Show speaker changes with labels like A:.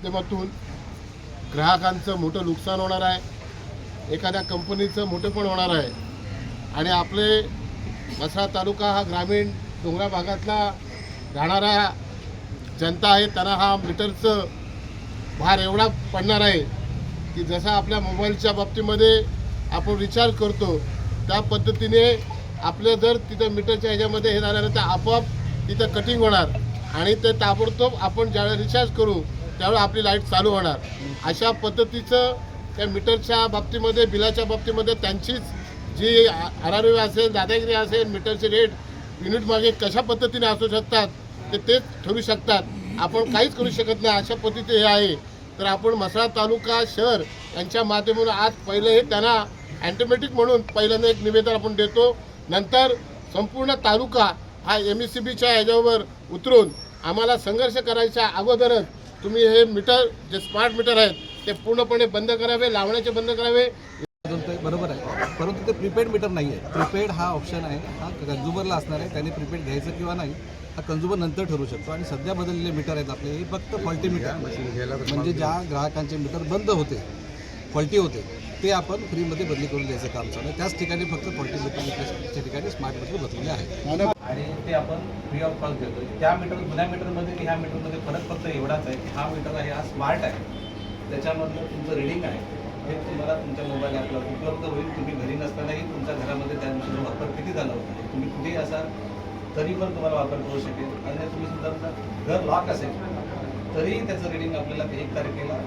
A: माध्यमातून ग्राहकांचं मोठं नुकसान होणार आहे, एखाद्या कंपनीचं मोठं पण होणार आहे. आणि आपले म्हसळा तालुका हा ग्रामीण डोंगराळ भागातला राहणारा जनता आहे, त्यांना हा मीटरचं भार एवढा पडणार आहे की जसा आपल्या मोबाईलच्या बाबतीमध्ये आपण रिचार्ज करतो त्या पद्धतीने आपलं जर तिथं मीटरच्या ह्याच्यामध्ये हे झालं तर आपोआप तिथं कटिंग होणार आणि ते ताबडतोब आपण ज्यावेळेला रिचार्ज करू त्यावेळेला आपली लाईट चालू होणार. अशा पद्धतीचं त्या मीटरच्या बाबतीमध्ये बिलाच्या बाबतीमध्ये त्यांचीच जी आरारवी असेल, दादागिरी असेल, मीटरचे रेट युनिट मागे कशा पद्धतीने असू शकतात तेच ठरवू शकतात. आपण काहीच करू शकत नाही अशा पद्धतीचे हे आहे. तर आपण म्हसळा तालुका शहर यांच्या माध्यमातून आज पहिले हे त्यांना अँटिमेटिक म्हणून पहिल्यांदा एक निवेदन आपण देतो. नंतर संपूर्ण तालुका हा MSCBच्या ह्याच्यावर उतरून आम्हाला संघर्ष करायच्या अगोदरच तुम्ही हे मीटर जे स्मार्ट मीटर आहेत ते पूर्णपणे बंद करावे, लावण्याचे बंद करावे.
B: बरोबर आहे, परंतु ते प्रीपेड मीटर नाही आहे. प्रीपेड हा ऑप्शन आहे, हा कन्झ्युमरला असणार आहे. त्याने प्रीपेड घ्यायचं किंवा नाही हा कन्झ्युमर नंतर ठरवू शकतो. आणि सध्या बदललेले मीटर आहेत आपले हे फक्त फॉल्टी मीटर, म्हणजे ज्या ग्राहकांचे मीटर बंद होते, फॉल्टी होते, ते आपण फ्रीमध्ये बदली करून द्यायचं काम चालू आहे. त्याच ठिकाणी फक्त फॉल्टी मीटरच्या ठिकाणी स्मार्ट मीटर बदलले आहेत
C: आणि ते आपण फ्री ऑफ कॉस्ट देतो. त्या मीटर जुन्या मीटरमध्ये आणि ह्या मीटरमध्ये फरक फक्त एवढाच आहे की हा मीटर आहे हा स्मार्ट आहे, त्याच्यामधलं तुमचं रिडिंग आहे हे तुम्हाला तुमच्या मोबाईल ॲपला उपलब्ध होईल. तुम्ही घरी नसतानाही तुमच्या घरामध्ये त्या दिवशीचा वापर किती झाला होता, तुम्ही कुठेही असाल तरी पण तुम्हाला वापर करू शकेल. आणि तुम्ही सुद्धा घर लॉक असेल तरी त्याचं रिडिंग आपल्याला 1 तारखेला